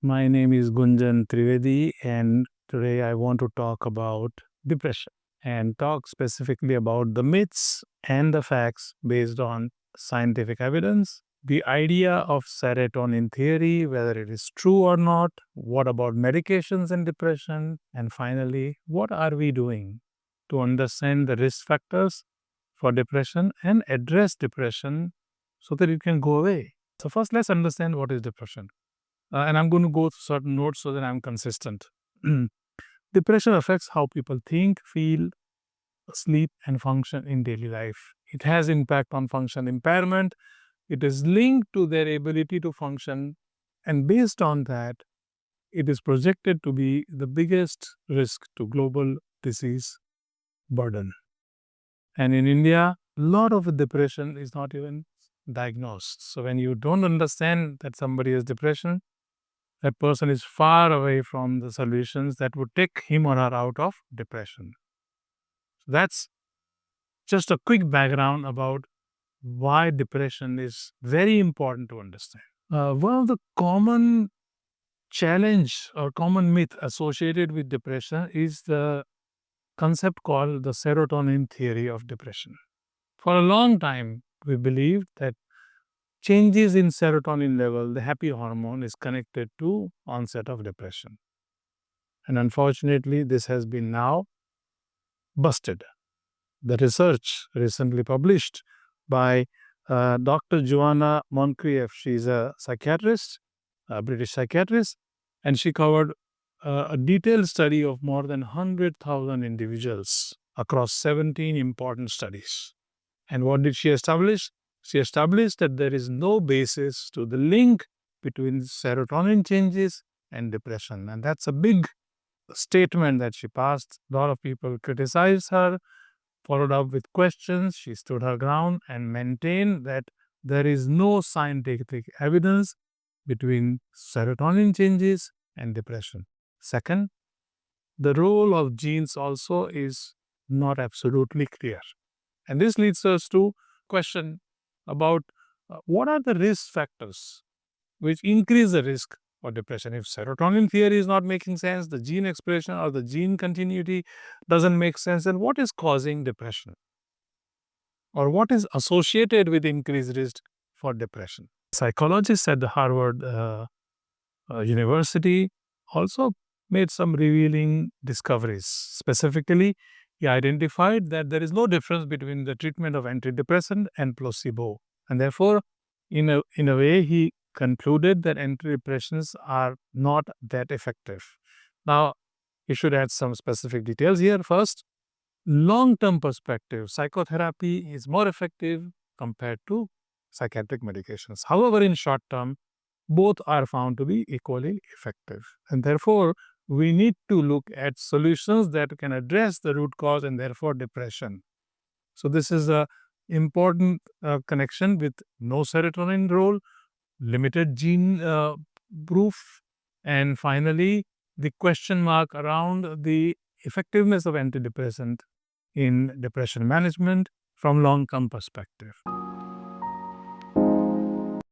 My name is Gunjan Trivedi, and today I want to talk about depression and talk specifically about the myths and the facts based on scientific evidence, the idea of serotonin theory, whether it is true or not, what about medications in depression, and finally, what are we doing to understand the risk factors for depression and address depression so that it can go away. So, first, let's understand what is depression. And I'm going to go through certain notes so that I'm consistent. Depression affects how people think, feel, sleep, and function in daily life. It has impact on function impairment. It is linked to their ability to function, and based on that, it is projected to be the biggest risk to global disease burden. And in India, a lot of depression is not even diagnosed. So when you don't understand that somebody has depression, that person is far away from the solutions that would take him or her out of depression. So that's just a quick background about why depression is very important to understand. One of the common challenge or common myth associated with depression is the concept called the serotonin theory of depression. For a long time, we believed that changes in serotonin level, the happy hormone, is connected to onset of depression. And unfortunately, this has been now busted. The research recently published by Dr. Joanna Moncrieff, she's a psychiatrist, a British psychiatrist, and she covered a detailed study of more than 100,000 individuals across 17 important studies. And what did she establish? She established that there is no basis to the link between serotonin changes and depression. And that's a big statement that she passed. A lot of people criticized her, followed up with questions. She stood her ground and maintained that there is no scientific evidence between serotonin changes and depression. Second, the role of genes also is not absolutely clear. And this leads us to question about what are the risk factors which increase the risk for depression. If serotonin theory is not making sense, the gene expression or the gene continuity doesn't make sense, then what is causing depression? Or what is associated with increased risk for depression? Psychologists at the Harvard University also made some revealing discoveries. Specifically, he identified that there is no difference between the treatment of antidepressant and placebo. And therefore, in a way, he concluded that antidepressants are not that effective. Now, he should add some specific details here. First, long-term perspective, psychotherapy is more effective compared to psychiatric medications. However, in short term, both are found to be equally effective. And therefore, we need to look at solutions that can address the root cause and therefore depression. So this is a important connection with no serotonin role, limited gene proof, and finally, the question mark around the effectiveness of antidepressant in depression management from long-term perspective.